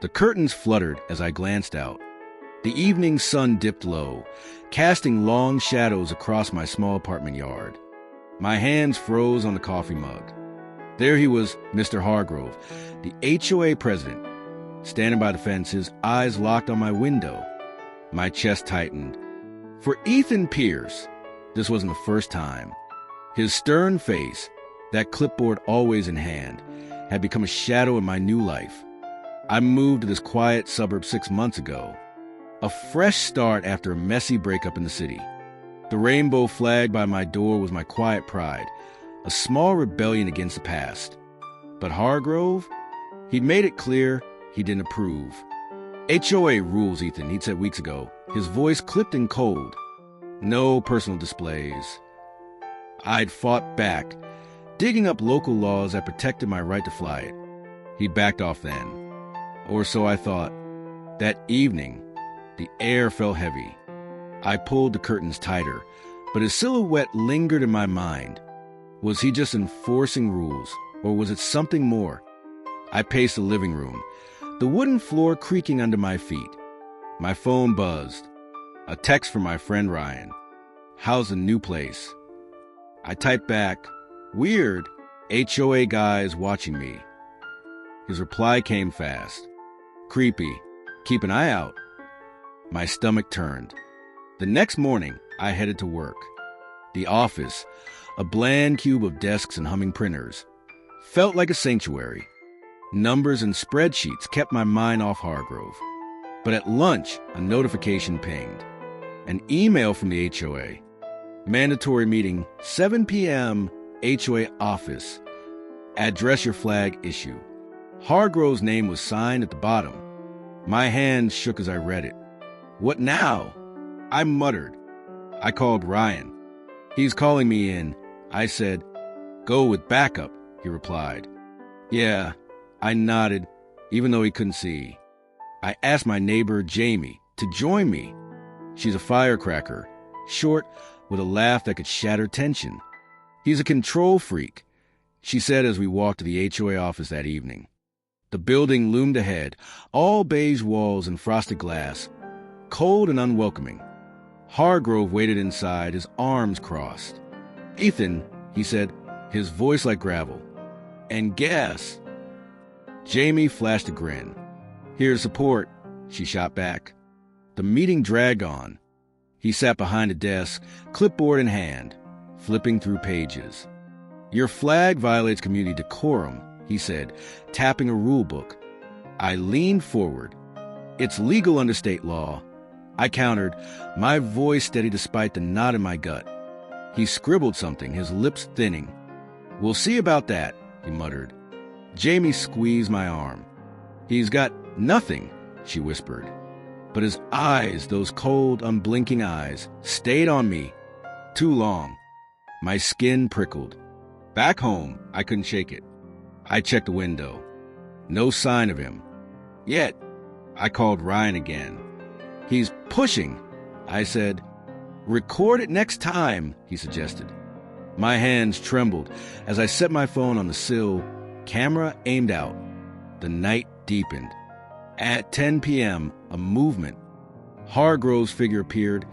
The curtains fluttered as I glanced out. The evening sun dipped low, casting long shadows across my small apartment yard. My hands froze on the coffee mug. There he was, Mr. Hargrove, the HOA president, standing by the fence, his eyes locked on my window. My chest tightened. For Ethan Pierce, this wasn't the first time. His stern face, that clipboard always in hand, had become a shadow in my new life. I moved to this quiet suburb 6 months ago. A fresh start after a messy breakup in the city. The rainbow flag by my door was my quiet pride, a small rebellion against the past. But Hargrove? He'd made it clear he didn't approve. HOA rules, Ethan, he'd said weeks ago, his voice clipped and cold. No personal displays. I'd fought back, digging up local laws that protected my right to fly it. He backed off then. Or so I thought. That evening, the air felt heavy. I pulled the curtains tighter, but his silhouette lingered in my mind. Was he just enforcing rules, or was it something more? I paced the living room, the wooden floor creaking under my feet. My phone buzzed. A text from my friend Ryan. "How's the new place?" I typed back, "Weird, HOA guys watching me." His reply came fast. "Creepy. Keep an eye out." My stomach turned. The next morning, I headed to work. The office, a bland cube of desks and humming printers, felt like a sanctuary. Numbers and spreadsheets kept my mind off Hargrove. But at lunch, a notification pinged. An email from the HOA. Mandatory meeting, 7 p.m., HOA office. Address your flag issue. Hargrove's name was signed at the bottom. My hands shook as I read it. What now? I muttered. I called Ryan. "He's calling me in." I said, "Go with backup," he replied. "Yeah," I nodded, even though he couldn't see. I asked my neighbor, Jamie, to join me. She's a firecracker, short, with a laugh that could shatter tension. "He's a control freak," she said as we walked to the HOA office that evening. The building loomed ahead, all beige walls and frosted glass, cold and unwelcoming. Hargrove waited inside, his arms crossed. "Ethan," he said, his voice like gravel. "And gas." Jamie flashed a grin. "Here to support," she shot back. The meeting dragged on. He sat behind a desk, clipboard in hand, flipping through pages. "Your flag violates community decorum," he said, tapping a rule book. I leaned forward. "It's legal under state law." I countered, my voice steady despite the knot in my gut. He scribbled something, his lips thinning. "We'll see about that," he muttered. Jamie squeezed my arm. "He's got nothing," she whispered. But his eyes, those cold, unblinking eyes, stayed on me. Too long. My skin prickled. Back home, I couldn't shake it. I checked the window. No sign of him. Yet, I called Ryan again. "He's pushing," I said. "Record it next time," he suggested. My hands trembled as I set my phone on the sill, camera aimed out. The night deepened. At 10 p.m., a movement. Hargrove's figure appeared,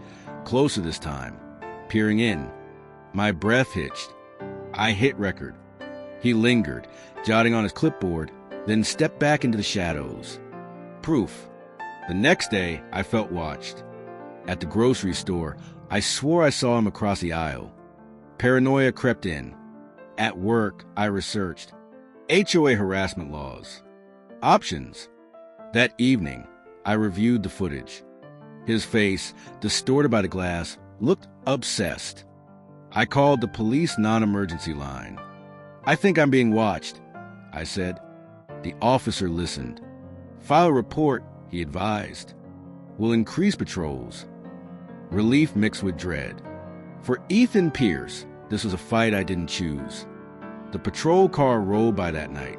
closer this time, peering in. My breath hitched. I hit record. He lingered, jotting on his clipboard, then stepped back into the shadows. Proof. The next day, I felt watched. At the grocery store, I swore I saw him across the aisle. Paranoia crept in. At work, I researched HOA harassment laws. Options. That evening, I reviewed the footage. His face, distorted by the glass, looked obsessed. I called the police non-emergency line. "I think I'm being watched," I said. The officer listened. "File a report," he advised. "We'll increase patrols." Relief mixed with dread. For Ethan Pierce, this was a fight I didn't choose. The patrol car rolled by that night.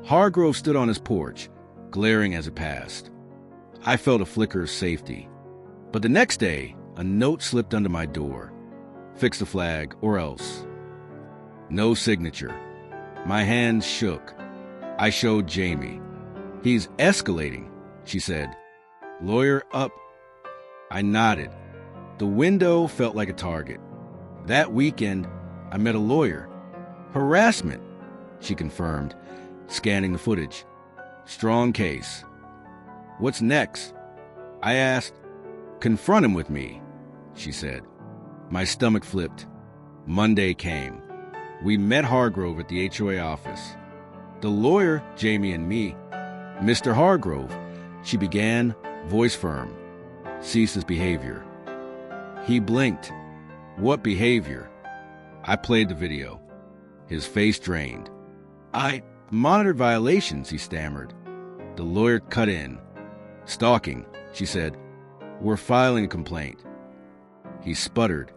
Hargrove stood on his porch, glaring as it passed. I felt a flicker of safety. But the next day, a note slipped under my door. "Fix the flag, or else." No signature. My hands shook. I showed Jamie. He's escalating, she said. Lawyer up. I nodded. The window felt like a target. That weekend, I met a lawyer. Harassment, she confirmed, scanning the footage. Strong case. What's next? I asked. Confront him with me, she said. My stomach flipped. Monday came. We met Hargrove at the HOA office. The lawyer, Jamie, and me. Mr. Hargrove, she began, voice firm. Cease his behavior. He blinked. What behavior? I played the video. His face drained. I monitored violations, he stammered. The lawyer cut in. Stalking, she said. We're filing a complaint. He sputtered.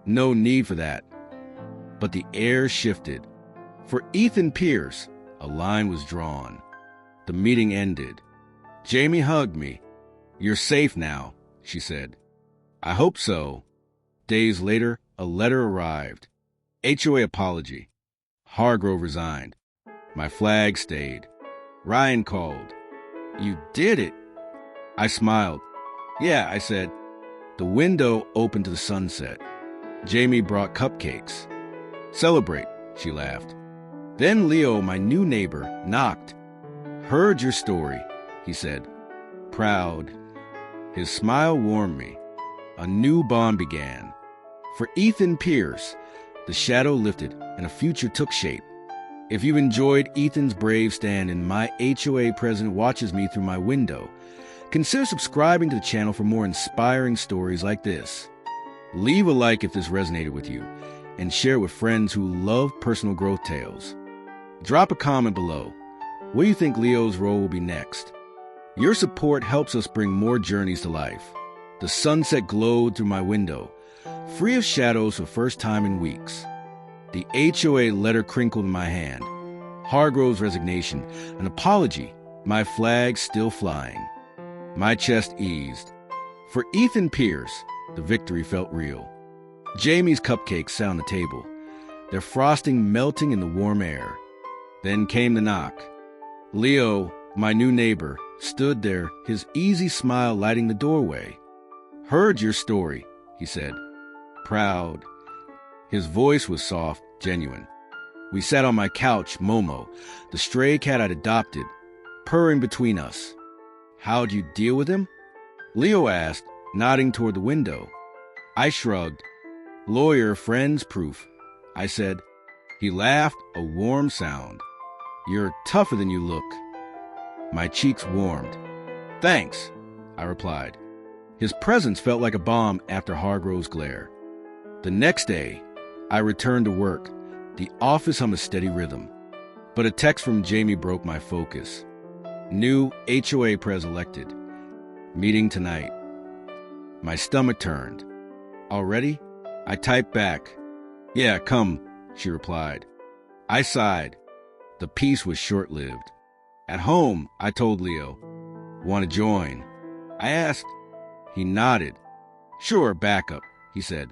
No need for that. But the air shifted. For Ethan Pierce, a line was drawn. The meeting ended. Jamie hugged me. You're safe now, she said. I hope so. Days later, a letter arrived. HOA apology. Hargrove resigned. My flag stayed. Ryan called. You did it. I smiled. Yeah, I said. The window opened to the sunset. Jamie brought cupcakes. Celebrate, she laughed. Then Leo, my new neighbor, knocked. Heard your story, he said. Proud. His smile warmed me. A new bond began. For Ethan Pierce, the shadow lifted and a future took shape. If you enjoyed Ethan's brave stand and my HOA president watches me through my window, consider subscribing to the channel for more inspiring stories like this. Leave a like if this resonated with you, and share with friends who love personal growth tales. Drop a comment below. What do you think Leo's role will be next? Your support helps us bring more journeys to life. The sunset glowed through my window, free of shadows for the first time in weeks. The HOA letter crinkled in my hand. Hargrove's resignation, an apology, my flag still flying. My chest eased. For Ethan Pierce, the victory felt real. Jamie's cupcakes sat on the table, their frosting melting in the warm air. Then came the knock. Leo, my new neighbor, stood there, his easy smile lighting the doorway. Heard your story, he said. Proud. His voice was soft, genuine. We sat on my couch, Momo, the stray cat I'd adopted, purring between us. How'd you deal with him? Leo asked, nodding toward the window. I shrugged. Lawyer, friends, proof, I said. He laughed, a warm sound. You're tougher than you look. My cheeks warmed. Thanks, I replied. His presence felt like a bomb after Hargrove's glare. The next day, I returned to work, the office hummed a steady rhythm. But a text from Jamie broke my focus. New HOA pres elected. Meeting tonight. My stomach turned. Already? I typed back. Yeah, come, she replied. I sighed. The peace was short-lived. At home, I told Leo. Want to join? I asked. He nodded. Sure, backup, he said.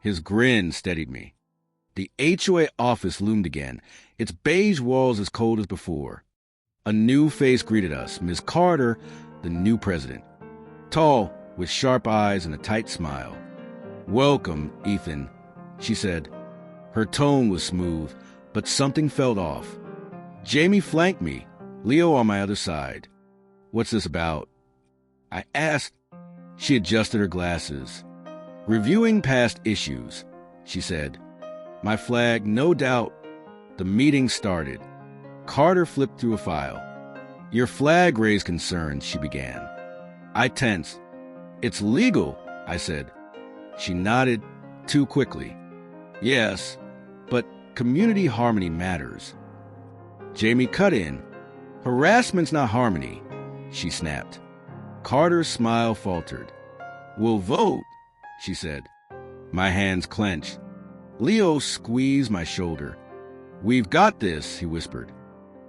His grin steadied me. The HOA office loomed again, its beige walls as cold as before. A new face greeted us, Ms. Carter, the new president. Tall, with sharp eyes and a tight smile. Welcome, Ethan, she said. Her tone was smooth, but something felt off. Jamie flanked me, Leo on my other side. What's this about? I asked. She adjusted her glasses. Reviewing past issues, she said. My flag, no doubt. The meeting started. Carter flipped through a file. Your flag raised concerns, she began. I tensed. It's legal, I said. She nodded too quickly. Yes, but community harmony matters. Jamie cut in. Harassment's not harmony, she snapped. Carter's smile faltered. We'll vote, she said. My hands clenched. Leo squeezed my shoulder. We've got this, he whispered.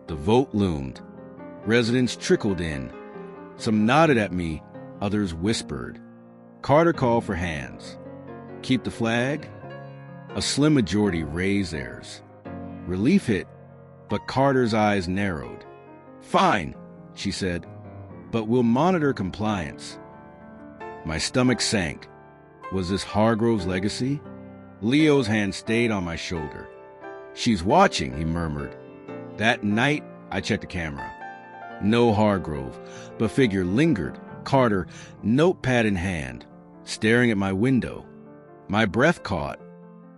The vote loomed. Residents trickled in. Some nodded at me, others whispered. Carter called for hands. Keep the flag? A slim majority raised theirs. Relief hit, but Carter's eyes narrowed. Fine, she said, "but we'll monitor compliance." My stomach sank. Was this Hargrove's legacy? Leo's hand stayed on my shoulder. "She's watching," he murmured. That night, I checked the camera. No Hargrove, but figure lingered, Carter, notepad in hand, staring at my window. My breath caught.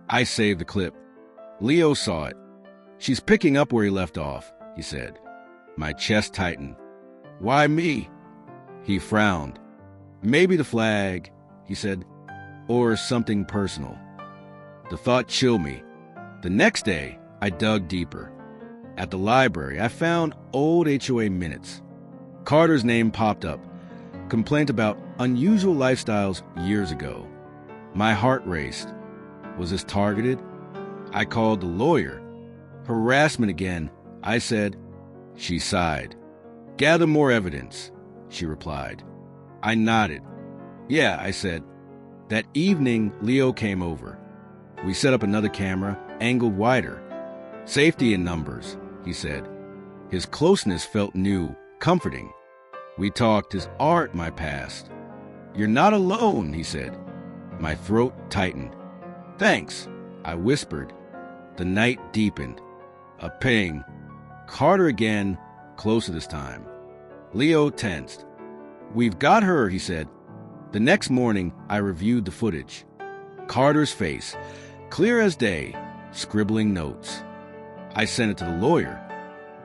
I saved the clip. Leo saw it. "She's picking up where he left off," he said. My chest tightened. "Why me?" He frowned. "Maybe the flag," he said, "or something personal." The thought chilled me. The next day, I dug deeper. At the library, I found old HOA minutes. Carter's name popped up. Complaint about unusual lifestyles years ago. My heart raced. Was this targeted? I called the lawyer. "Harassment again," I said. She sighed. "Gather more evidence," she replied. I nodded. "Yeah," I said. That evening, Leo came over. We set up another camera, angled wider. "Safety in numbers," he said. His closeness felt new, comforting. We talked his art, my past. "You're not alone," he said. My throat tightened. "Thanks," I whispered. The night deepened. A ping. Carter again, closer this time. Leo tensed. "We've got her," he said. The next morning, I reviewed the footage. Carter's face, clear as day, scribbling notes. I sent it to the lawyer.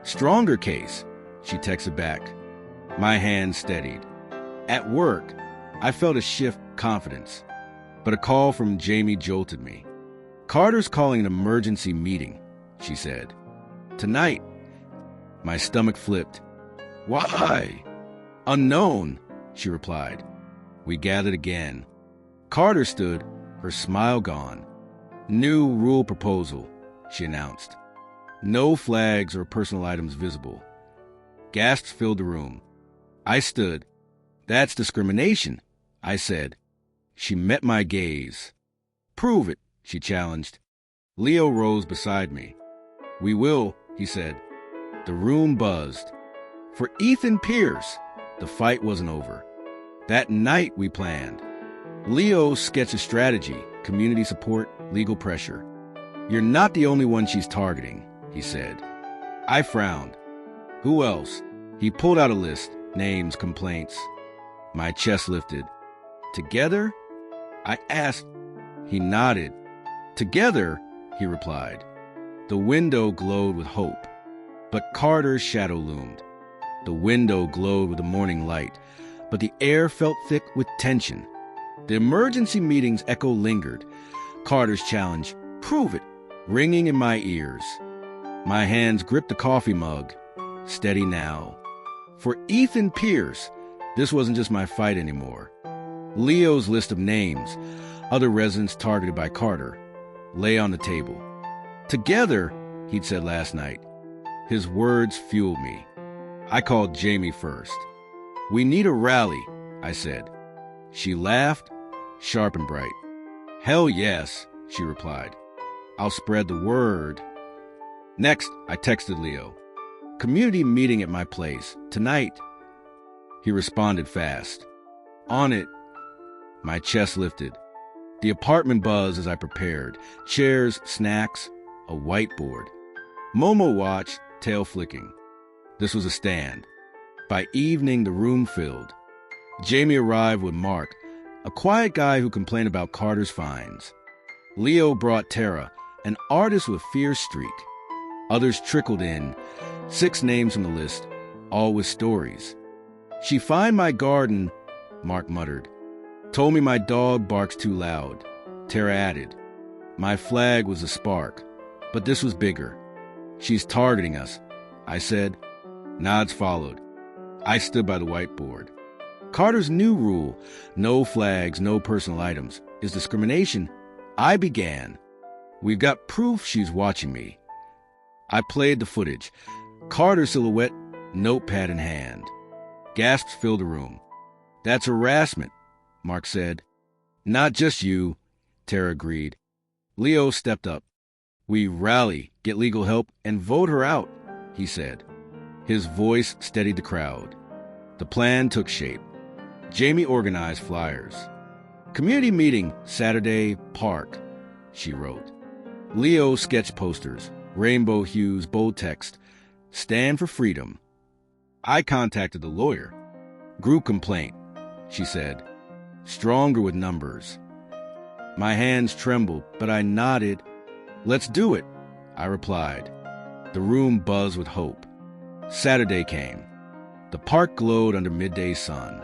"Stronger case," she texted back. My hand steadied. At work, I felt a shift confidence. But a call from Jamie jolted me. "Carter's calling an emergency meeting," she said. "Tonight." My stomach flipped. "Why?" "Unknown," she replied. We gathered again. Carter stood, her smile gone. "New rule proposal," she announced. No flags or personal items visible. Gasps filled the room. I stood. "That's discrimination," I said. She met my gaze. "Prove it," she challenged. Leo rose beside me. "We will," he said. The room buzzed. For Ethan Pierce, the fight wasn't over. That night we planned. Leo sketched a strategy, community support, legal pressure. "You're not the only one she's targeting," he said. I frowned. "Who else?" He pulled out a list, names, complaints. My chest lifted. "Together?" I asked. He nodded. "Together," he replied. The window glowed with hope. But Carter's shadow loomed. The window glowed with the morning light, but the air felt thick with tension. The emergency meeting's echo lingered. Carter's challenge, "Prove it," ringing in my ears. My hands gripped the coffee mug. Steady now. For Ethan Pierce, this wasn't just my fight anymore. Leo's list of names, other residents targeted by Carter, lay on the table. "Together," he'd said last night. His words fueled me. I called Jamie first. "We need a rally," I said. She laughed, sharp and bright. "Hell yes," she replied. "I'll spread the word." Next, I texted Leo. "Community meeting at my place, tonight." He responded fast. "On it." My chest lifted. The apartment buzzed as I prepared. Chairs, snacks, a whiteboard. Momo watched, tail flicking. This was a stand. By evening, the room filled. Jamie arrived with Mark, a quiet guy who complained about Carter's fines. Leo brought Tara, an artist with a fierce streak. Others trickled in, 6 names from the list, all with stories. "She find my garden," Mark muttered. "Told me my dog barks too loud," Tara added. My flag was a spark, but this was bigger. "She's targeting us," I said. Nods followed. I stood by the whiteboard. Carter's new rule, no flags, no personal items, is discrimination. I began. "We've got proof she's watching me." I played the footage. Carter's silhouette, notepad in hand. Gasps filled the room. "That's harassment," Mark said. "Not just you," Tara agreed. Leo stepped up. "We rally, get legal help, and vote her out," he said. His voice steadied the crowd. The plan took shape. Jamie organized flyers. Community meeting, Saturday, park, she wrote. Leo sketched posters, rainbow hues, bold text, stand for freedom. I contacted the lawyer. Group complaint, she said, stronger with numbers. My hands trembled, but I nodded. Let's do it, I replied. The room buzzed with hope. Saturday came. The park glowed under midday sun.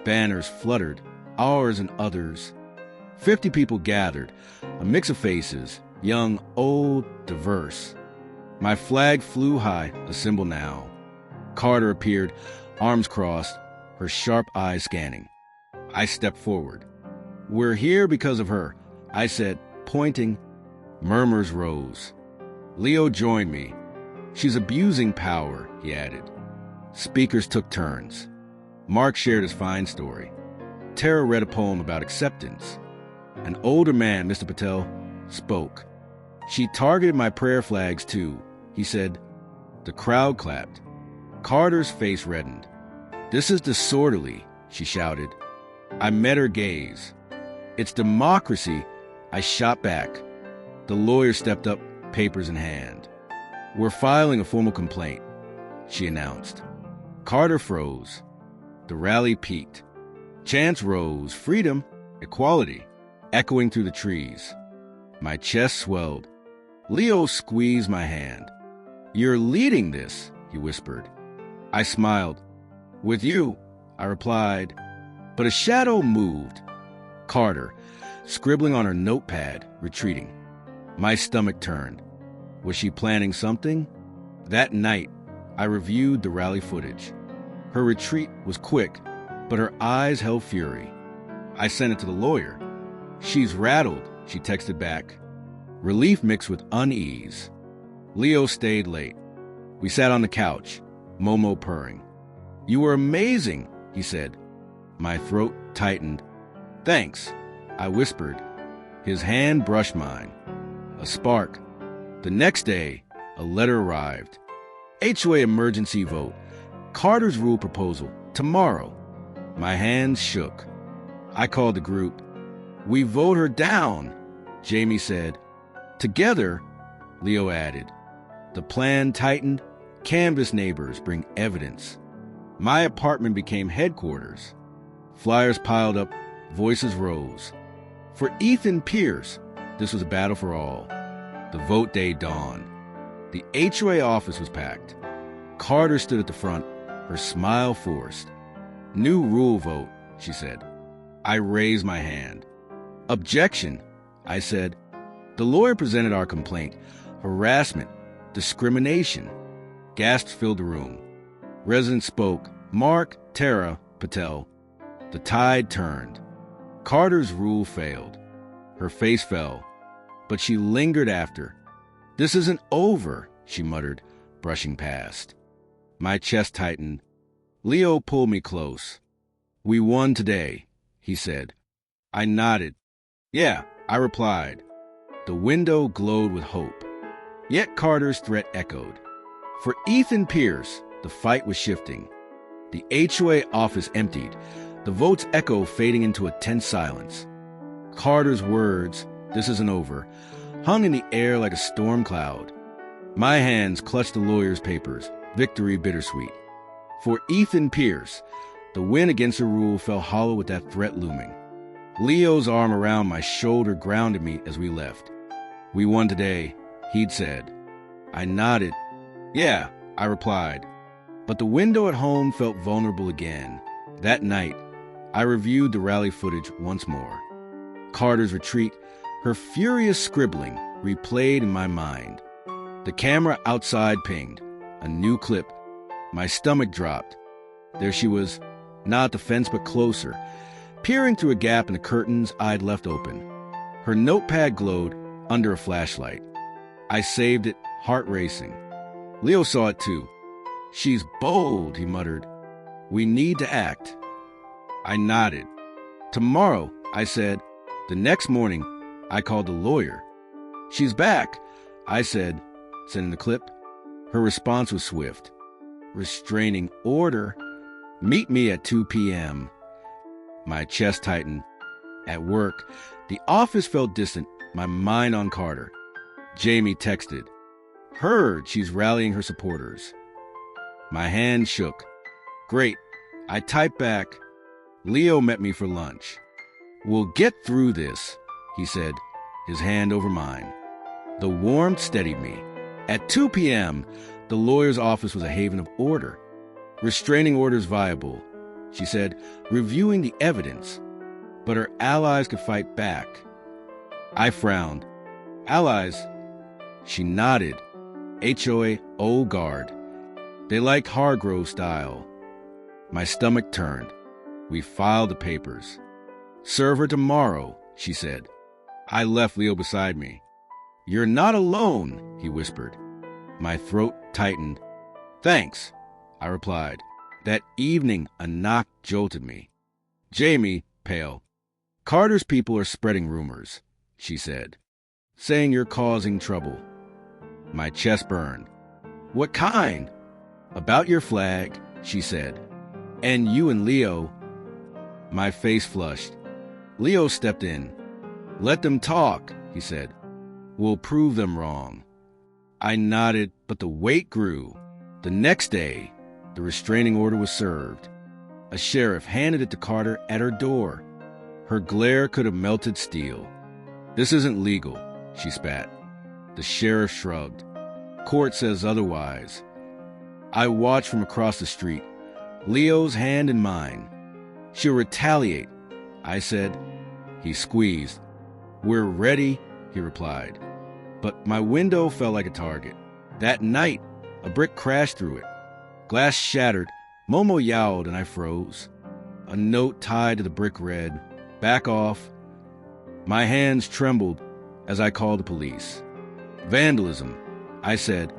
Banners fluttered, ours and others. 50 people gathered, a mix of faces, young, old, diverse. My flag flew high, a symbol now. Carter appeared, arms crossed, her sharp eyes scanning. I stepped forward. We're here because of her, I said, pointing. Murmurs rose. Leo joined me. She's abusing power, he added. Speakers took turns. Mark shared his fine story. Tara read a poem about acceptance. An older man, Mr. Patel, spoke. She targeted my prayer flags, too, he said. The crowd clapped. Carter's face reddened. This is disorderly, she shouted. I met her gaze. It's democracy, I shot back. The lawyer stepped up, papers in hand. We're filing a formal complaint, she announced. Carter froze. The rally peaked. Chants rose, freedom, equality, echoing through the trees. My chest swelled. Leo squeezed my hand. You're leading this, he whispered. I smiled. With you, I replied. But a shadow moved. Carter, scribbling on her notepad, retreating. My stomach turned. Was she planning something? That night, I reviewed the rally footage. Her retreat was quick, but her eyes held fury. I sent it to the lawyer. She's rattled, she texted back. Relief mixed with unease. Leo stayed late. We sat on the couch, Momo purring. You were amazing, he said. My throat tightened. Thanks, I whispered. His hand brushed mine. A spark. The next day, a letter arrived. HOA emergency vote. Carter's rule proposal. Tomorrow. My hands shook. I called the group. We vote her down, Jamie said. Together, Leo added. The plan tightened. Canvas neighbors bring evidence. My apartment became headquarters. Flyers piled up. Voices rose. For Ethan Pierce, this was a battle for all. The vote day dawned. The HOA office was packed. Carter stood at the front, her smile forced. New rule vote, she said. I raised my hand. Objection, I said. The lawyer presented our complaint. Harassment, discrimination. Gasps filled the room. Residents spoke. Mark, Tara, Patel. The tide turned. Carter's rule failed. Her face fell, but she lingered after. This isn't over, she muttered, brushing past. My chest tightened. Leo pulled me close. We won today, he said. I nodded. Yeah, I replied. The window glowed with hope. Yet Carter's threat echoed. For Ethan Pierce, the fight was shifting. The HOA office emptied, the vote's echo fading into a tense silence. Carter's words, this isn't over, hung in the air like a storm cloud. My hands clutched the lawyer's papers, victory bittersweet. For Ethan Pierce, the win against the rule fell hollow with that threat looming. Leo's arm around my shoulder grounded me as we left. We won today, he'd said. I nodded. Yeah, I replied. But the window at home felt vulnerable again. That night, I reviewed the rally footage once more. Carter's retreat, her furious scribbling, replayed in my mind. The camera outside pinged. A new clip. My stomach dropped. There she was, not at the fence but closer, peering through a gap in the curtains I'd left open. Her notepad glowed under a flashlight. I saved it, heart racing. Leo saw it too. She's bold, he muttered. We need to act. I nodded. Tomorrow, I said. The next morning, I called the lawyer. She's back, I said, sending the clip. Her response was swift. Restraining order? Meet me at 2 p.m. My chest tightened. At work, the office felt distant, my mind on Carter. Jamie texted. Heard she's rallying her supporters. My hand shook. Great. I typed back. Leo met me for lunch. We'll get through this, he said, his hand over mine. The warmth steadied me. At 2 p.m., the lawyer's office was a haven of order. Restraining orders viable, she said, reviewing the evidence. But her allies could fight back. I frowned. Allies? She nodded. HOA old guard. They like Hargrove style. My stomach turned. We filed the papers. Serve her tomorrow, she said. I left Leo beside me. You're not alone, he whispered. My throat tightened. Thanks, I replied. That evening, a knock jolted me. Jamie, pale. Carter's people are spreading rumors, she said, saying you're causing trouble. My chest burned. What kind? About your flag, she said. And you and Leo. My face flushed. Leo stepped in. Let them talk, he said. We'll prove them wrong. I nodded, but the weight grew. The next day, the restraining order was served. A sheriff handed it to Carter at her door. Her glare could have melted steel. This isn't legal, she spat. The sheriff shrugged. Court says otherwise. I watched from across the street, Leo's hand in mine. She'll retaliate, I said. He squeezed. We're ready, he replied. But my window felt like a target. That night, a brick crashed through it. Glass shattered, Momo yowled, and I froze. A note tied to the brick read, "Back off." My hands trembled as I called the police. Vandalism, I said.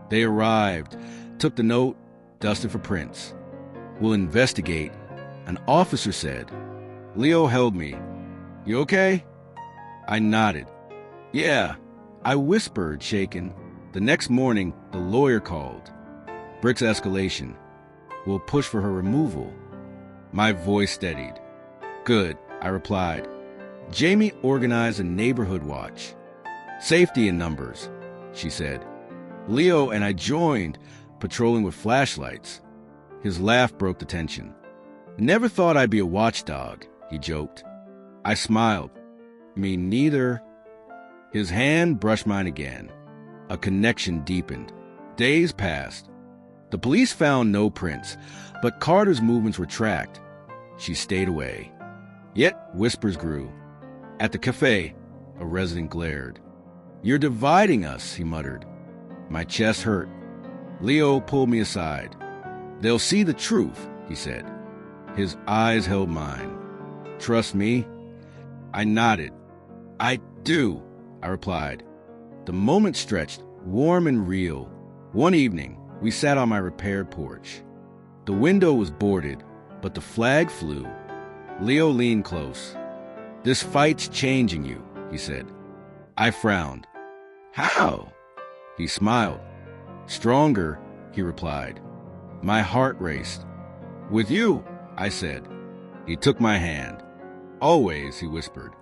They arrived, took the note, dusted for prints. We'll investigate, an officer said. Leo held me. You okay? I nodded. Yeah, I whispered, shaken. The next morning, the lawyer called. Brick's escalation. We'll push for her removal. My voice steadied. Good, I replied. Jamie organized a neighborhood watch. Safety in numbers, she said. Leo and I joined, patrolling with flashlights. His laugh broke the tension. Never thought I'd be a watchdog, he joked. I smiled. Me neither. His hand brushed mine again. A connection deepened. Days passed. The police found no prints, but Carter's movements were tracked. She stayed away. Yet whispers grew. At the cafe, a resident glared. You're dividing us, he muttered. My chest hurt. Leo pulled me aside. They'll see the truth, he said. His eyes held mine. Trust me? I nodded. I do, I replied. The moment stretched, warm and real. One evening, we sat on my repaired porch. The window was boarded, but the flag flew. Leo leaned close. This fight's changing you, he said. I frowned. How? He smiled. Stronger, he replied. My heart raced. With you, I said. He took my hand. Always, he whispered.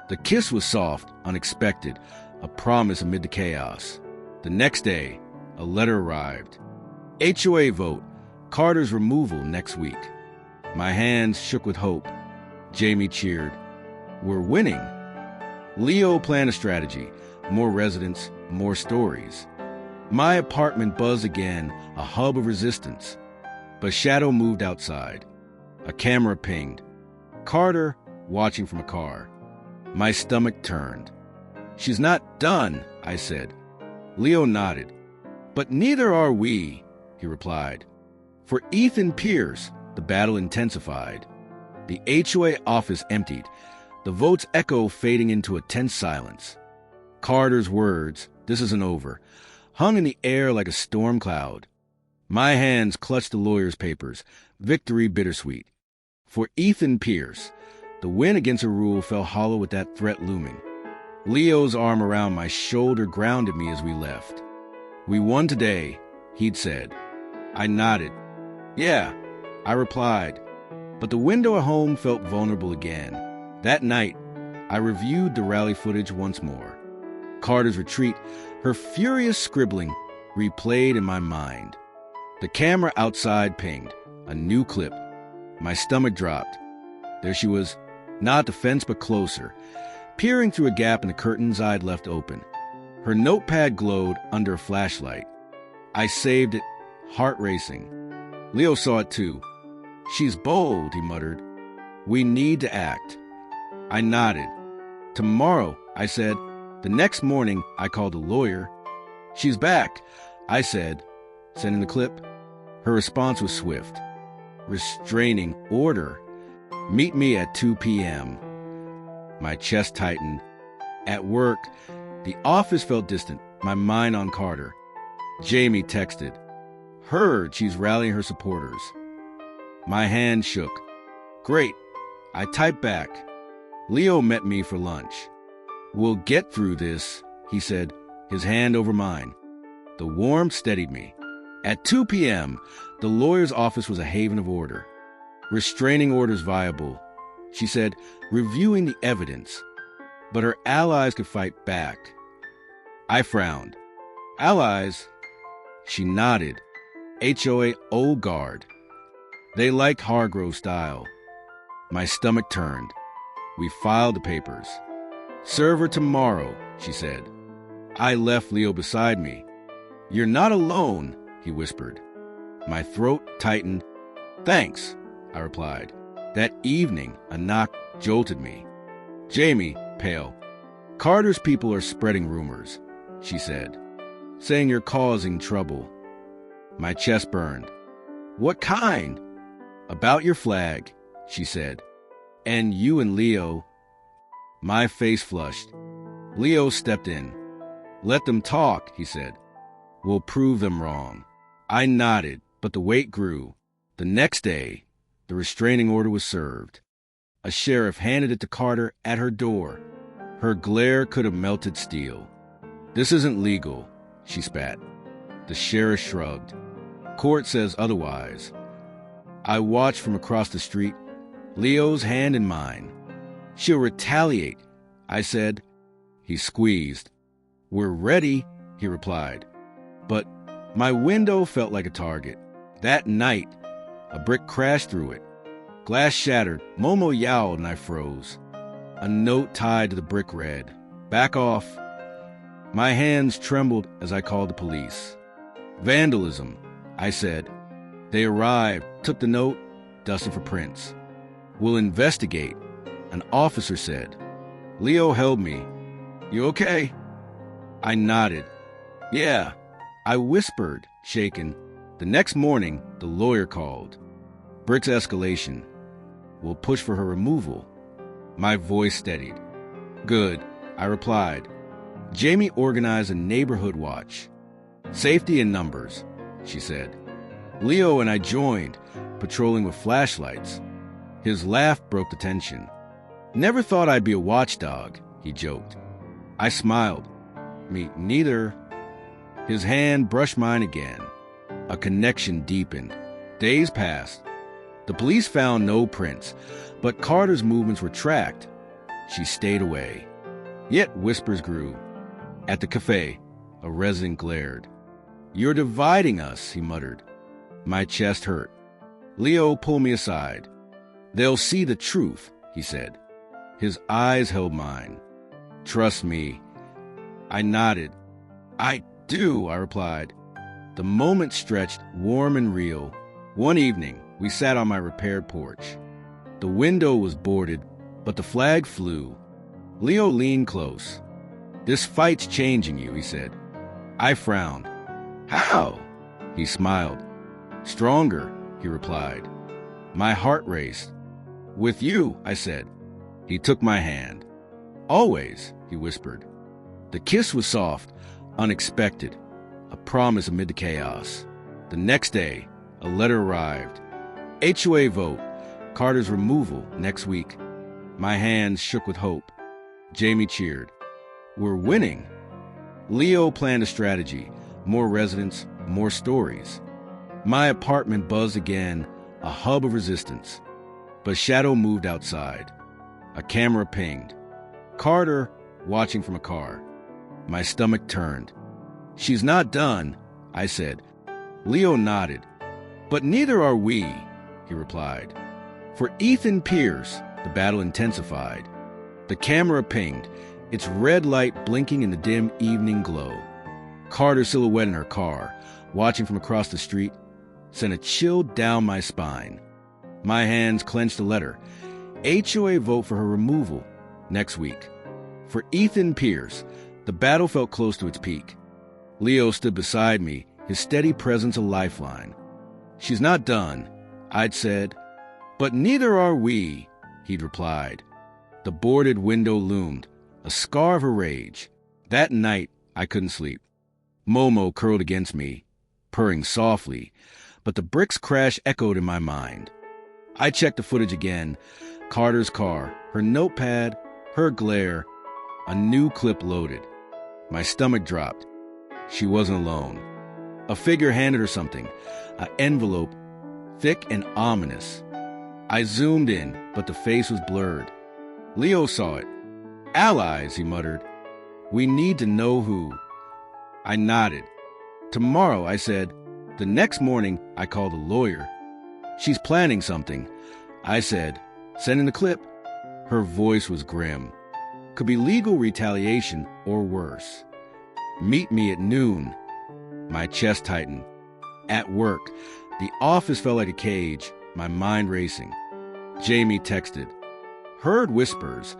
The kiss was soft, unexpected, a promise amid the chaos. The next day, a letter arrived. HOA vote, Carter's removal next week. My hands shook with hope. Jamie cheered. We're winning. Leo planned a strategy. More residents, more stories. My apartment buzzed again, a hub of resistance. But Shadow moved outside. A camera pinged. Carter, watching from a car. My stomach turned. She's not done, I said. Leo nodded. But neither are we, he replied. For Ethan Pierce, the battle intensified. The HOA office emptied, the vote's echo fading into a tense silence. Carter's words, "This isn't over," hung in the air like a storm cloud. My hands clutched the lawyer's papers, victory bittersweet. For Ethan Pierce, the win against a rule fell hollow with that threat looming. Leo's arm around my shoulder grounded me as we left. We won today, he'd said. I nodded. Yeah, I replied. But the window at home felt vulnerable again. That night, I reviewed the rally footage once more. Carter's retreat, her furious scribbling, replayed in my mind. The camera outside pinged. A new clip. My stomach dropped. There she was, not at the fence but closer, peering through a gap in the curtains I'd left open. Her notepad glowed under a flashlight. I saved it, heart racing. Leo saw it too. She's bold, he muttered. We need to act. I nodded. Tomorrow, I said. The next morning, I called a lawyer. She's back, I said, sending the clip. Her response was swift. Restraining order. Meet me at 2 p.m. My chest tightened. At work, the office felt distant, my mind on Carter. Jamie texted. Heard she's rallying her supporters. My hand shook. Great. I typed back. Leo met me for lunch. We'll get through this, he said, his hand over mine. The warmth steadied me. At 2 p.m., the lawyer's office was a haven of order. Restraining orders viable, she said, reviewing the evidence. But her allies could fight back. I frowned. Allies? She nodded. HOA Old Guard. They liked Hargrove style. My stomach turned. We filed the papers. Serve her tomorrow, she said. I left Leo beside me. You're not alone, he whispered. My throat tightened. Thanks, I replied. That evening, a knock jolted me. Jamie, pale. Carter's people are spreading rumors, she said, saying you're causing trouble. My chest burned. What kind? About your flag, she said. And you and Leo. My face flushed. Leo stepped in. Let them talk, he said. We'll prove them wrong. I nodded, but the weight grew. The next day, the restraining order was served. A sheriff handed it to Carter at her door. Her glare could have melted steel. This isn't legal, she spat. The sheriff shrugged. Court says otherwise. I watched from across the street, Leo's hand in mine. She'll retaliate, I said. He squeezed. We're ready, he replied. But my window felt like a target. That night, a brick crashed through it. Glass shattered, Momo yowled, and I froze. A note tied to the brick read, "Back off." My hands trembled as I called the police. Vandalism, I said. They arrived, took the note, dusted for prints. We'll investigate, an officer said. Leo held me. You okay? I nodded. Yeah, I whispered, shaken. The next morning, the lawyer called. Brick's escalation. We'll push for her removal. My voice steadied. Good, I replied. Jamie organized a neighborhood watch. Safety in numbers, she said. Leo and I joined, patrolling with flashlights. His laugh broke the tension. Never thought I'd be a watchdog, he joked. I smiled. Me neither. His hand brushed mine again. A connection deepened. Days passed. The police found no prints, but Carter's movements were tracked. She stayed away. Yet whispers grew. At the cafe, a resident glared. You're dividing us, he muttered. My chest hurt. Leo pulled me aside. They'll see the truth, he said. His eyes held mine. Trust me. I nodded. I do, I replied. The moment stretched, warm and real. One evening, we sat on my repaired porch. The window was boarded, but the flag flew. Leo leaned close. This fight's changing you, he said. I frowned. How? He smiled. Stronger, he replied. My heart raced. With you, I said. He took my hand. Always, he whispered. The kiss was soft, unexpected, a promise amid the chaos. The next day, a letter arrived. HOA vote, Carter's removal next week. My hands shook with hope. Jamie cheered. We're winning. Leo planned a strategy. More residents, more stories. My apartment buzzed again, a hub of resistance. But shadow moved outside. A camera pinged. Carter, watching from a car. My stomach turned. "She's not done," I said. Leo nodded. "But neither are we," he replied. For Ethan Pierce, the battle intensified. The camera pinged, its red light blinking in the dim evening glow. Carter's silhouette in her car, watching from across the street, sent a chill down my spine. My hands clenched a letter. HOA vote for her removal next week. For Ethan Pierce, the battle felt close to its peak. Leo stood beside me, his steady presence a lifeline. "She's not done," I'd said. "But neither are we," he'd replied. The boarded window loomed, a scar of her rage. That night, I couldn't sleep. Momo curled against me, purring softly, but the bricks crash echoed in my mind. I checked the footage again. Carter's car, her notepad, her glare, a new clip loaded. My stomach dropped. She wasn't alone. A figure handed her something, an envelope, thick and ominous. I zoomed in, but the face was blurred. Leo saw it. "Allies," he muttered. "We need to know who." I nodded. "Tomorrow," I said. The next morning, I called a lawyer. "She's planning something," I said. "Sending the clip." Her voice was grim. "Could be legal retaliation or worse. Meet me at noon." My chest tightened. At work, the office felt like a cage, my mind racing. Jamie texted. "Heard whispers.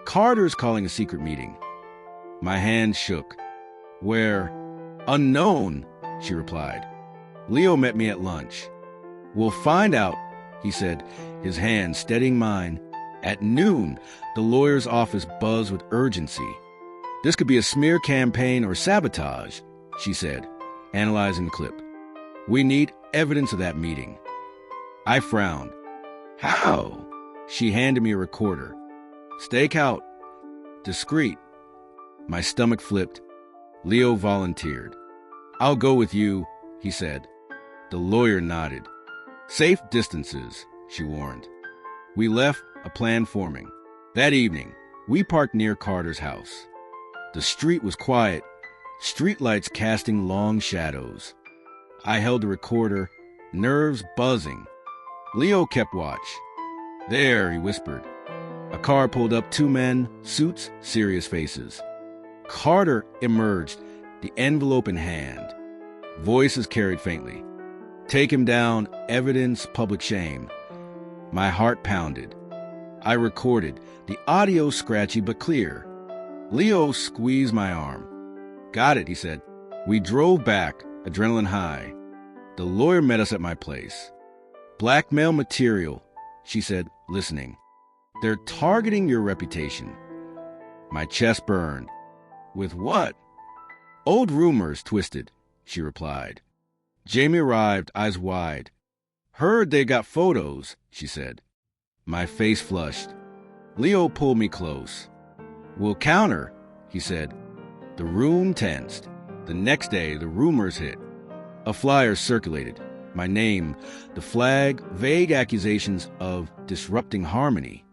Carter's calling a secret meeting." My hands shook. "Where?" "Unknown," she replied. Leo met me at lunch. "We'll find out," he said, his hand steadying mine. At noon, the lawyer's office buzzed with urgency. "This could be a smear campaign or sabotage," she said, analyzing the clip. "We need evidence of that meeting." I frowned. "How?" She handed me a recorder. "Stake out. Discreet." My stomach flipped. Leo volunteered. "I'll go with you," he said. The lawyer nodded. "Safe distances," she warned. We left, a plan forming. That evening, we parked near Carter's house. The street was quiet, streetlights casting long shadows. I held the recorder, nerves buzzing. Leo kept watch. "There," he whispered. A car pulled up, 2 men, suits, serious faces. Carter emerged, the envelope in hand. Voices carried faintly. "Take him down, evidence, public shame." My heart pounded. I recorded, the audio scratchy but clear. Leo squeezed my arm. "Got it," he said. We drove back, adrenaline high. The lawyer met us at my place. "Blackmail material," she said, listening. "They're targeting your reputation." My chest burned. "With what?" "Old rumors twisted," she replied. Jamie arrived, eyes wide. "Heard they got photos," she said. My face flushed. Leo pulled me close. "We'll counter," he said. The room tensed. The next day, the rumors hit. A flyer circulated. My name, the flag, vague accusations of disrupting harmony.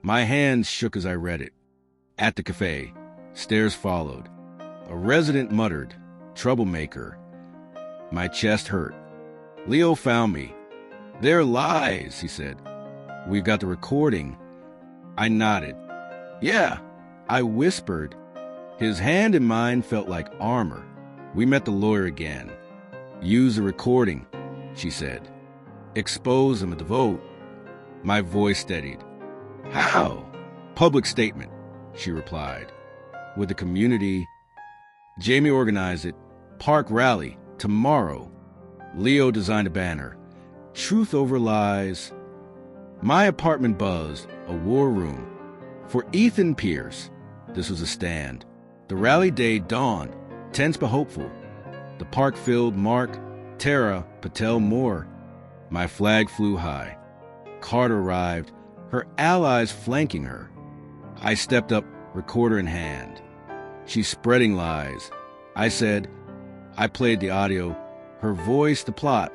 My hands shook as I read it. At the cafe, stares followed. A resident muttered, "Troublemaker." My chest hurt. Leo found me. "They're lies," he said. "We've got the recording." I nodded. "Yeah," I whispered. His hand in mine felt like armor. We met the lawyer again. "Use the recording," she said. "Expose them at the vote." My voice steadied. "How?" "Public statement," she replied. "With the community." Jamie organized it. "Park rally, tomorrow." Leo designed a banner. "Truth over lies." My apartment buzzed, a war room. For Ethan Pierce, this was a stand. The rally day dawned, tense but hopeful. The park filled Mark, Tara, Patel Moore. My flag flew high. Carter arrived, her allies flanking her. I stepped up, recorder in hand. "She's spreading lies," I said. I played the audio, her voice the plot,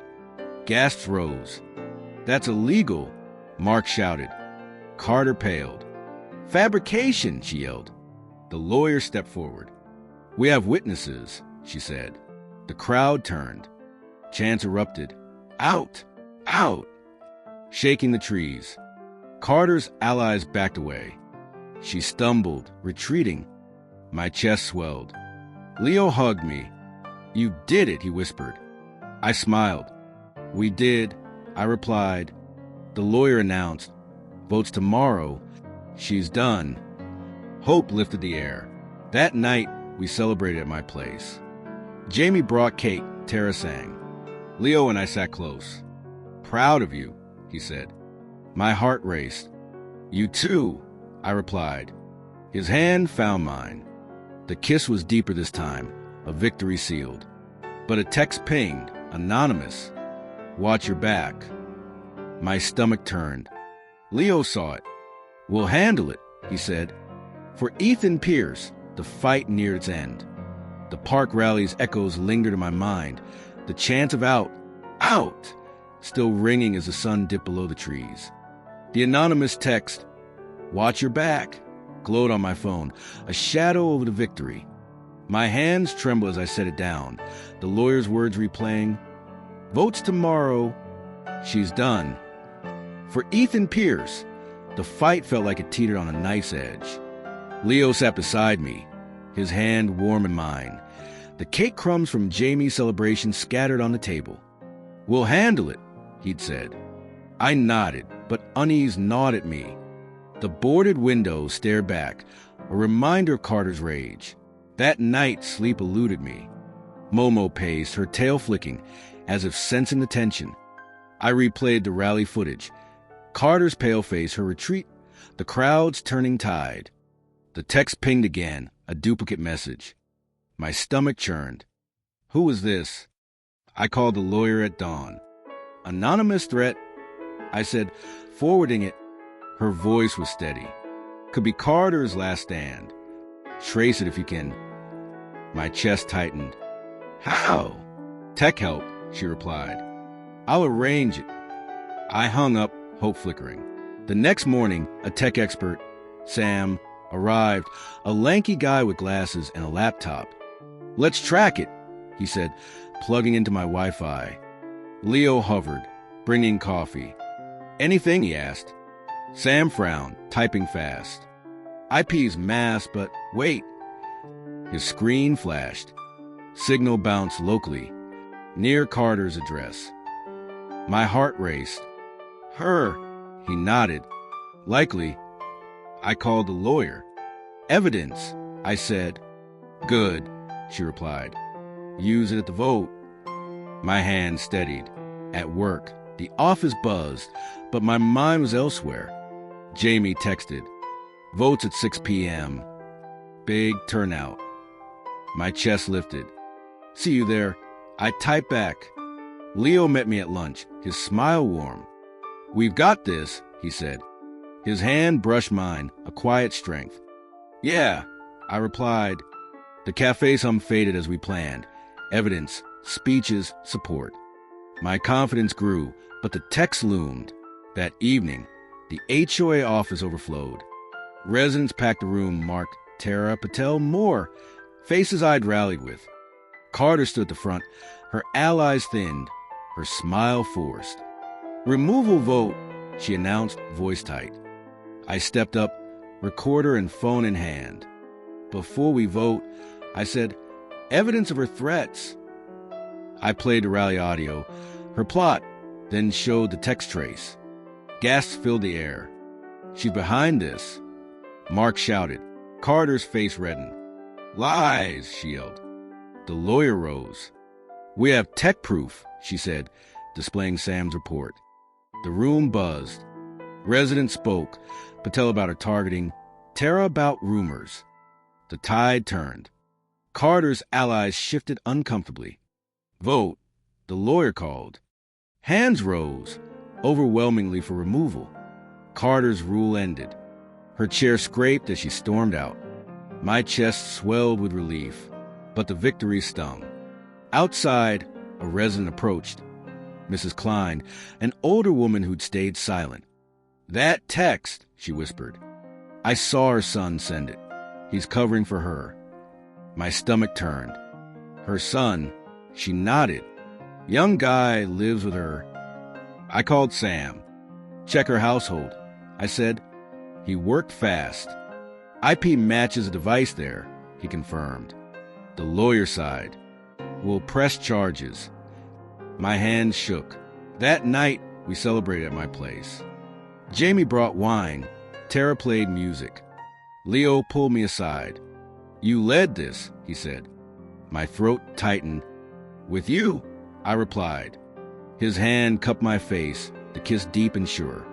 Gasps rose. "That's illegal," Mark shouted. Carter paled. "Fabrication," she yelled. The lawyer stepped forward. "We have witnesses," she said. The crowd turned. Chants erupted. "Out! Out!" Shaking the trees. Carter's allies backed away. She stumbled, retreating. My chest swelled. Leo hugged me. "You did it," he whispered. I smiled. "We did," I replied. The lawyer announced, "Votes tomorrow. She's done." Hope lifted the air. That night, we celebrated at my place. Jamie brought cake, Tara sang. Leo and I sat close. "Proud of you," he said. My heart raced. "You too," I replied. His hand found mine. The kiss was deeper this time, a victory sealed. But a text pinged, anonymous. "Watch your back." My stomach turned. Leo saw it. "We'll handle it," he said. For Ethan Pierce, the fight neared its end. The park rally's echoes lingered in my mind, the chant of "out, out," still ringing as the sun dipped below the trees. The anonymous text, "Watch your back," glowed on my phone, a shadow over the victory. My hands trembled as I set it down, the lawyer's words replaying, "Votes tomorrow. She's done." For Ethan Pierce, the fight felt like it teetered on a knife's edge. Leo sat beside me, his hand warm in mine. The cake crumbs from Jamie's celebration scattered on the table. "We'll handle it," he'd said. I nodded, but unease gnawed at me. The boarded window stared back, a reminder of Carter's rage. That night, sleep eluded me. Momo paced, her tail flicking, as if sensing the tension. I replayed the rally footage. Carter's pale face, her retreat, the crowd's turning tide. The text pinged again, a duplicate message. My stomach churned. Who was this? I called the lawyer at dawn. "Anonymous threat," I said, forwarding it. Her voice was steady. "Could be Carter's last stand. Trace it if you can." My chest tightened. "How?" "Tech help," she replied. "I'll arrange it." I hung up, hope flickering. The next morning, a tech expert, Sam, arrived, a lanky guy with glasses and a laptop. "Let's track it," he said, plugging into my Wi-Fi. Leo hovered, bringing coffee. "Anything?" he asked. Sam frowned, typing fast. "IP's masked, but wait." His screen flashed. Signal bounced locally, near Carter's address. My heart raced. "Her," he nodded. "Likely." I called the lawyer. "Evidence," I said. "Good," she replied. "Use it at the vote." My hand steadied. At work, the office buzzed, but my mind was elsewhere. Jamie texted, "Votes at 6 p.m. Big turnout." My chest lifted. "See you there." I typed back. Leo met me at lunch, his smile warm. "We've got this," he said. His hand brushed mine, a quiet strength. "Yeah," I replied. The cafe's hum faded as we planned. Evidence, speeches, support. My confidence grew, but the text loomed. That evening, the HOA office overflowed. Residents packed the room marked Tara Patel Moore, faces I'd rallied with. Carter stood at the front, her allies thinned, her smile forced. "Removal vote," she announced, voice tight. I stepped up, recorder and phone in hand. "Before we vote," I said, "evidence of her threats." I played the rally audio, her plot, then showed the text trace. Gasps filled the air. "She's behind this." Mark shouted. Carter's face reddened. "Lies," she yelled. The lawyer rose. "We have tech proof," she said, displaying Sam's report. The room buzzed. Residents spoke, Patel about her targeting, Tara about rumors. The tide turned. Carter's allies shifted uncomfortably. "Vote," the lawyer called. Hands rose, overwhelmingly for removal. Carter's rule ended. Her chair scraped as she stormed out. My chest swelled with relief, but the victory stung. Outside, a resident approached. Mrs. Klein, an older woman who'd stayed silent. "That text," she whispered. "I saw her son send it. He's covering for her." My stomach turned. "Her son?" She nodded. "Young guy, lives with her." I called Sam. "Check her household," I said. He worked fast. "IP matches a device there," he confirmed. The lawyer sighed. "We'll press charges." My hands shook. That night, we celebrated at my place. Jamie brought wine. Tara played music. Leo pulled me aside. "You led this," he said. My throat tightened. "With you," I replied. His hand cupped my face, the kiss deep and sure.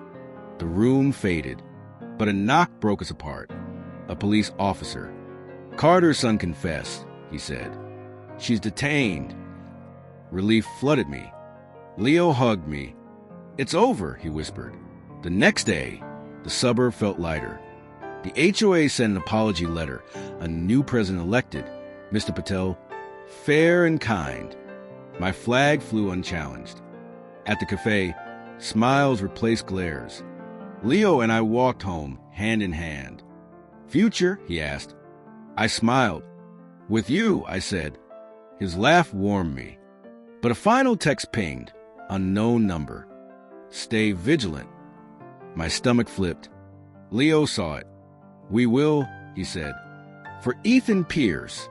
The room faded, but a knock broke us apart. A police officer. "Carter's son confessed," he said. "She's detained." Relief flooded me. Leo hugged me. "It's over," he whispered. The next day, the suburb felt lighter. The HOA sent an apology letter. A new president elected, Mr. Patel, fair and kind. My flag flew unchallenged. At the cafe, smiles replaced glares. Leo and I walked home, hand in hand. "Future?" he asked. I smiled. "With you," I said. His laugh warmed me. But a final text pinged. Unknown number. "Stay vigilant." My stomach flipped. Leo saw it. "We will," he said. For Ethan Pierce,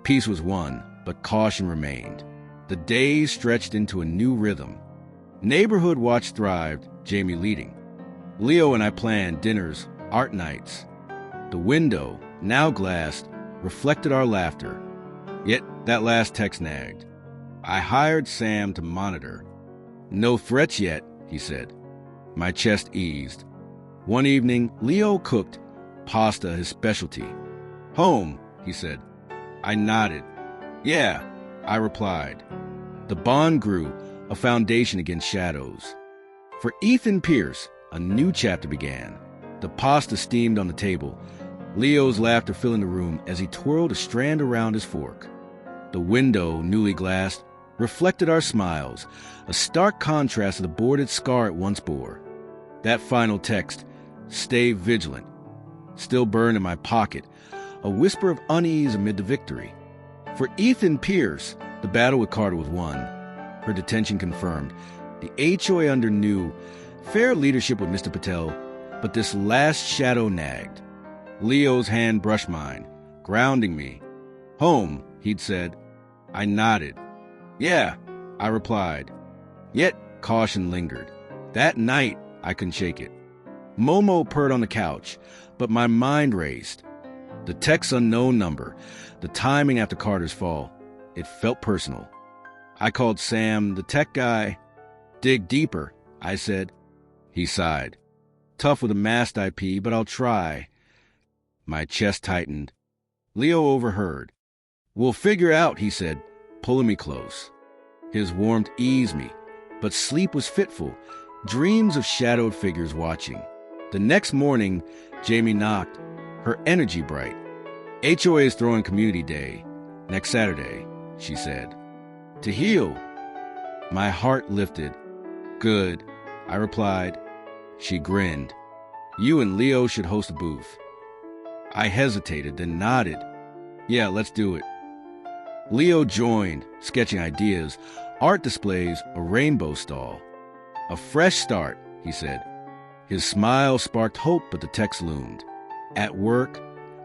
peace was won, but caution remained. The days stretched into a new rhythm. Neighborhood watch thrived, Jamie leading. Leo and I planned dinners, art nights. The window, now glassed, reflected our laughter. Yet that last text nagged. I hired Sam to monitor. "No threats yet," he said. My chest eased. One evening, Leo cooked pasta, his specialty. "Home," he said. I nodded. "Yeah," I replied. The bond grew, a foundation against shadows. For Ethan Pierce, a new chapter began. The pasta steamed on the table, Leo's laughter filling the room as he twirled a strand around his fork. The window, newly glassed, reflected our smiles, a stark contrast to the boarded scar it once bore. That final text, "Stay vigilant," still burned in my pocket, a whisper of unease amid the victory. For Ethan Pierce, the battle with Carter was won. Her detention confirmed. The HOA under new, fair leadership with Mr. Patel, but this last shadow nagged. Leo's hand brushed mine, grounding me. "Home," he'd said. I nodded. "Yeah," I replied. Yet caution lingered. That night, I couldn't shake it. Momo purred on the couch, but my mind raced. The text's unknown number, the timing after Carter's fall, it felt personal. I called Sam, the tech guy. "Dig deeper," I said. He sighed. "Tough with a masked IP, but I'll try." My chest tightened. Leo overheard. "We'll figure out," he said, pulling me close. His warmth eased me, but sleep was fitful, dreams of shadowed figures watching. The next morning, Jamie knocked, her energy bright. "HOA is throwing Community Day, next Saturday," she said. "To heal." My heart lifted. "Good," I replied. She grinned. "You and Leo should host a booth." I hesitated, then nodded. "Yeah, let's do it." Leo joined, sketching ideas, art displays, a rainbow stall. "A fresh start," he said. His smile sparked hope, but the text loomed. At work,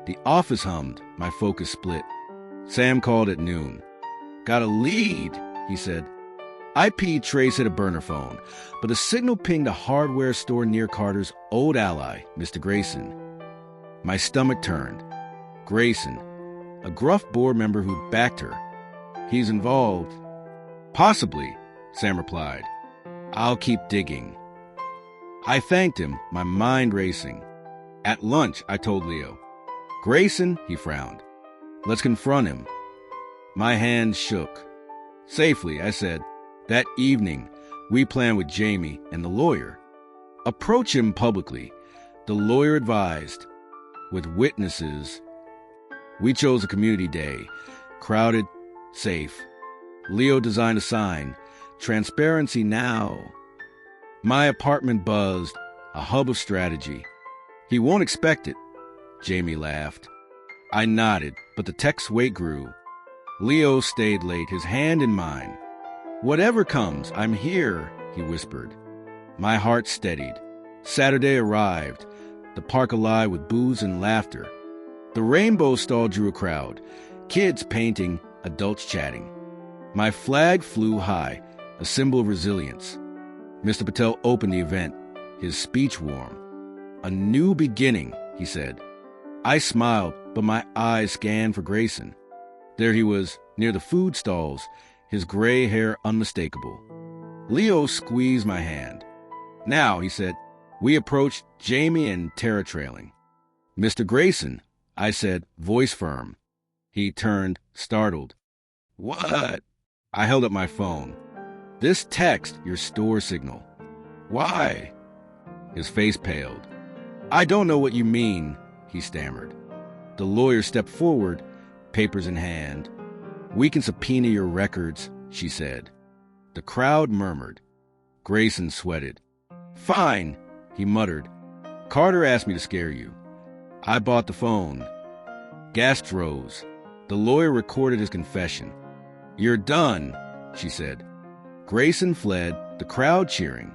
the office hummed, my focus split. Sam called at noon. "Got a lead," he said. IP Trace hit a burner phone, but a signal pinged a hardware store near Carter's old ally, Mr. Grayson. My stomach turned. Grayson, a gruff board member who'd backed her. "He's involved." "Possibly," Sam replied. "I'll keep digging." I thanked him, my mind racing. At lunch, I told Leo. "Grayson," he frowned. "Let's confront him." My hands shook. "Safely," I said. That evening, we planned with Jamie and the lawyer. "Approach him publicly," the lawyer advised. "With witnesses." We chose a community day. Crowded, safe. Leo designed a sign. Transparency now. My apartment buzzed, a hub of strategy. He won't expect it, Jamie laughed. I nodded, but the text weight grew. Leo stayed late, his hand in mine. Whatever comes, I'm here, he whispered. My heart steadied. Saturday arrived, the park alive with booze and laughter. The rainbow stall drew a crowd, kids painting, adults chatting. My flag flew high, a symbol of resilience. Mr. Patel opened the event, his speech warm. A new beginning, he said. I smiled, but my eyes scanned for Grayson. There he was, near the food stalls, his gray hair unmistakable. Leo squeezed my hand. Now, he said, we approached Jamie and Tara trailing. Mr. Grayson, I said, voice firm. He turned, startled. What? I held up my phone. This text, your store signal. Why? His face paled. I don't know what you mean, he stammered. The lawyer stepped forward, papers in hand. We can subpoena your records, she said. The crowd murmured. Grayson sweated. Fine, he muttered. Carter asked me to scare you. I bought the phone. Gasps rose. The lawyer recorded his confession. You're done, she said. Grayson fled, the crowd cheering.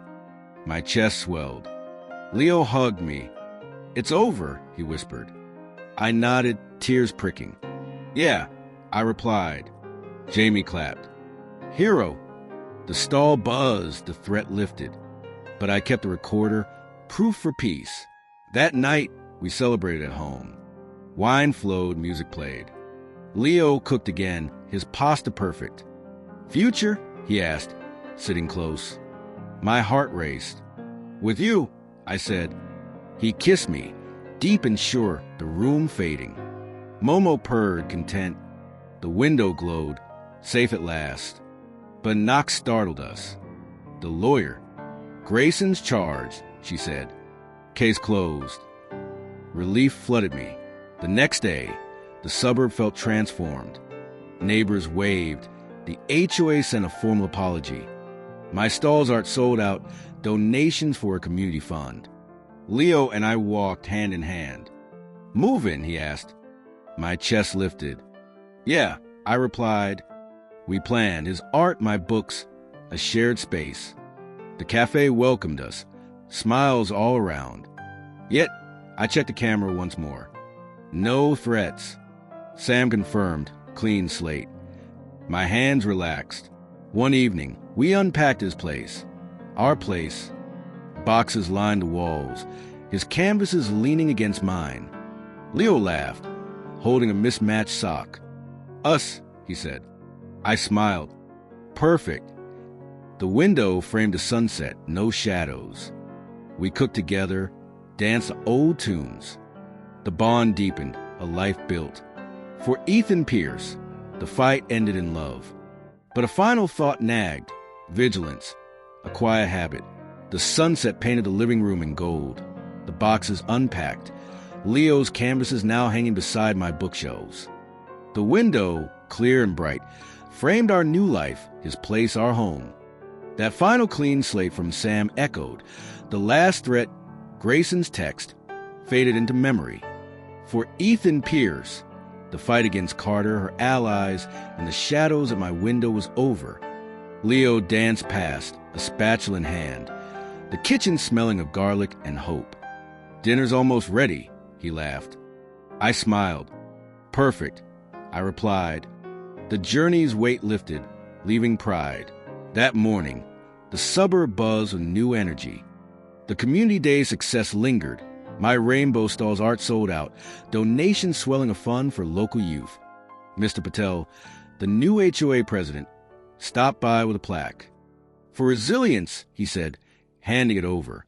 My chest swelled. Leo hugged me. It's over, he whispered. I nodded, tears pricking. Yeah, I replied. Jamie clapped. Hero. The stall buzzed, the threat lifted. But I kept the recorder, proof for peace. That night, we celebrated at home. Wine flowed, music played. Leo cooked again, his pasta perfect. Future? He asked, sitting close. My heart raced. With you, I said. He kissed me, deep and sure, the room fading. Momo purred, content. The window glowed, safe at last. But knock startled us. The lawyer. Grayson's charged, she said. Case closed. Relief flooded me. The next day, the suburb felt transformed. Neighbors waved. The HOA sent a formal apology. My stalls art sold out, donations for a community fund. Leo and I walked hand in hand. Move in, he asked. My chest lifted. Yeah, I replied. We planned his art, my books, a shared space. The cafe welcomed us, smiles all around. Yet, I checked the camera once more. No threats. Sam confirmed, clean slate. My hands relaxed. One evening, we unpacked his place. Our place. Boxes lined the walls, his canvases leaning against mine. Leo laughed, holding a mismatched sock. Us, he said. I smiled. Perfect. The window framed a sunset, no shadows. We cooked together, danced old tunes. The bond deepened, a life built. For Ethan Pierce, the fight ended in love. But a final thought nagged, vigilance, a quiet habit. The sunset painted the living room in gold. The boxes unpacked. Leo's canvases now hanging beside my bookshelves. The window, clear and bright, framed our new life, his place, our home. That final clean slate from Sam echoed. The last threat, Grayson's text, faded into memory. For Ethan Pierce, the fight against Carter, her allies, and the shadows at my window was over. Leo danced past, a spatula in hand, the kitchen smelling of garlic and hope. Dinner's almost ready, he laughed. I smiled. Perfect, I replied. The journey's weight lifted, leaving pride. That morning, the suburb buzzed with new energy. The community day success lingered. My rainbow stalls art sold out, donations swelling a fund for local youth. Mr. Patel, the new HOA president, stopped by with a plaque. For resilience, he said, handing it over.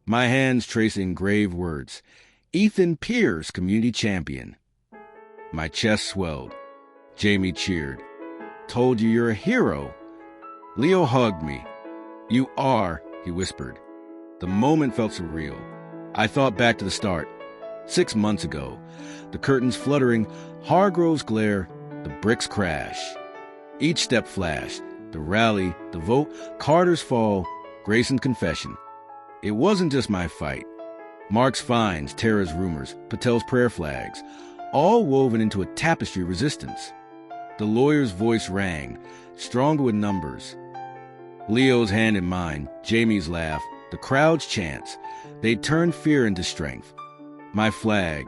My hands tracing engraved words. Ethan Pierce, community champion. My chest swelled. Jamie cheered. Told you you're a hero. Leo hugged me. You are, he whispered. The moment felt surreal. I thought back to the start. 6 months ago. The curtains fluttering, Hargrove's glare, the bricks crash. Each step flashed, the rally, the vote, Carter's fall, Grayson's confession. It wasn't just my fight. Mark's fines, Tara's rumors, Patel's prayer flags, all woven into a tapestry of resistance. The lawyer's voice rang, stronger with numbers. Leo's hand in mine, Jamie's laugh, the crowd's chants. They turned fear into strength. My flag,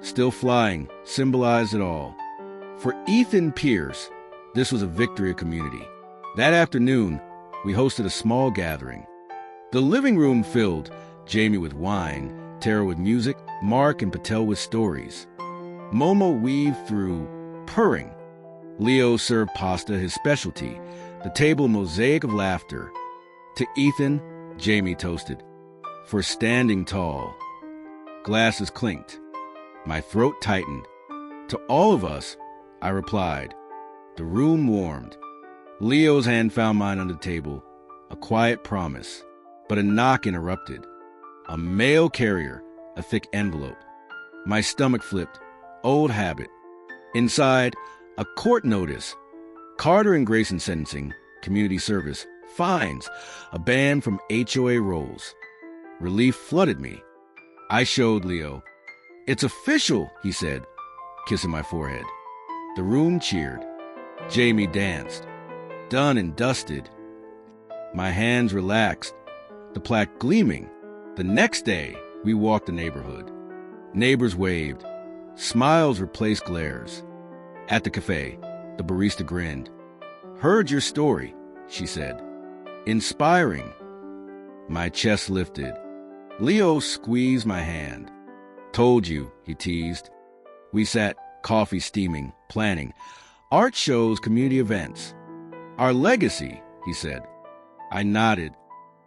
still flying, symbolized it all. For Ethan Pierce, this was a victory of community. That afternoon, we hosted a small gathering. The living room filled, Jamie with wine, Tara with music, Mark and Patel with stories. Momo weaved through, purring. Leo served pasta, his specialty, the table a mosaic of laughter. To Ethan, Jamie toasted. For standing tall. Glasses clinked. My throat tightened. To all of us, I replied. The room warmed. Leo's hand found mine on the table, a quiet promise. But a knock interrupted. A mail carrier, a thick envelope. My stomach flipped. Old habit. Inside, a court notice. Carter and Grayson sentencing, community service, fines, a ban from HOA rolls. Relief flooded me. I showed Leo. It's official, he said, kissing my forehead. The room cheered. Jamie danced. Done and dusted. My hands relaxed, the plaque gleaming. The next day, we walked the neighborhood. Neighbors waved. Smiles replaced glares. At the cafe, the barista grinned. Heard your story, she said. Inspiring. My chest lifted. Leo squeezed my hand. Told you, he teased. We sat, coffee steaming, planning. Art shows, community events. Our legacy, he said. I nodded.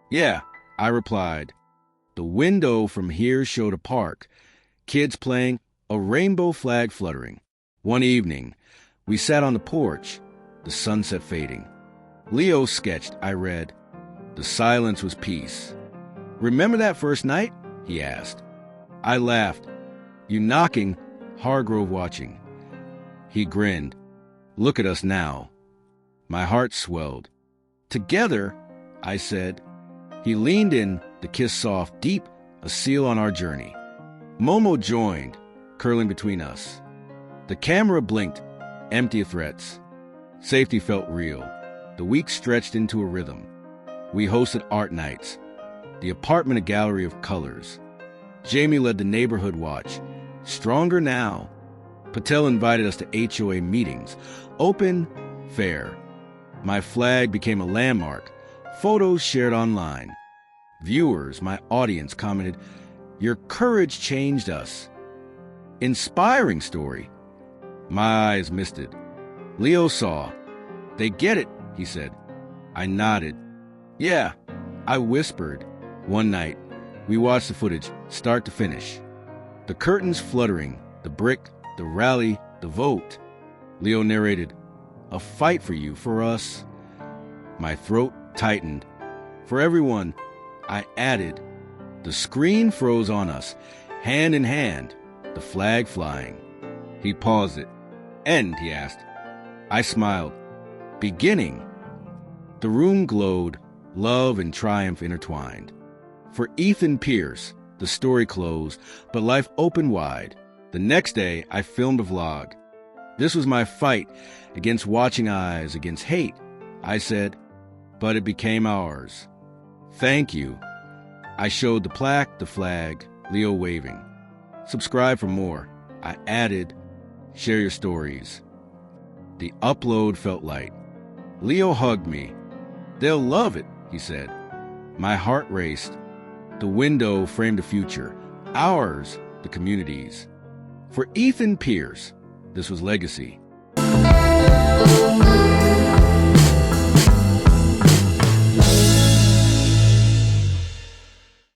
Yeah, I replied. The window from here showed a park, kids playing, a rainbow flag fluttering. One evening, we sat on the porch, the sunset fading. Leo sketched, I read. The silence was peace. Remember that first night? He asked. I laughed. You knocking, Hargrove watching. He grinned. Look at us now. My heart swelled. Together, I said. He leaned in, the kiss soft, deep, a seal on our journey. Momo joined, curling between us. The camera blinked, empty of threats. Safety felt real. The week stretched into a rhythm. We hosted art nights. The apartment a gallery of colors. Jamie led the neighborhood watch. Stronger now. Patel invited us to HOA meetings. Open, fair. My flag became a landmark. Photos shared online. Viewers, my audience, commented, your courage changed us. Inspiring story. My eyes misted. Leo saw. They get it, he said. I nodded. Yeah, I whispered. One night, we watched the footage, start to finish. The curtains fluttering, the brick, the rally, the vote. Leo narrated, a fight for you, for us. My throat tightened. For everyone, I added. The screen froze on us, hand in hand, the flag flying. He paused it. End, he asked. I smiled. Beginning. The room glowed, love and triumph intertwined. For Ethan Pierce, the story closed, but life opened wide. The next day, I filmed a vlog. This was my fight against watching eyes, against hate. I said, but it became ours. Thank you. I showed the plaque, the flag, Leo waving. Subscribe for more. I added, share your stories. The upload felt light. Leo hugged me. They'll love it, he said. My heart raced. The window framed the future. Ours, the communities. For Ethan Pierce, this was legacy.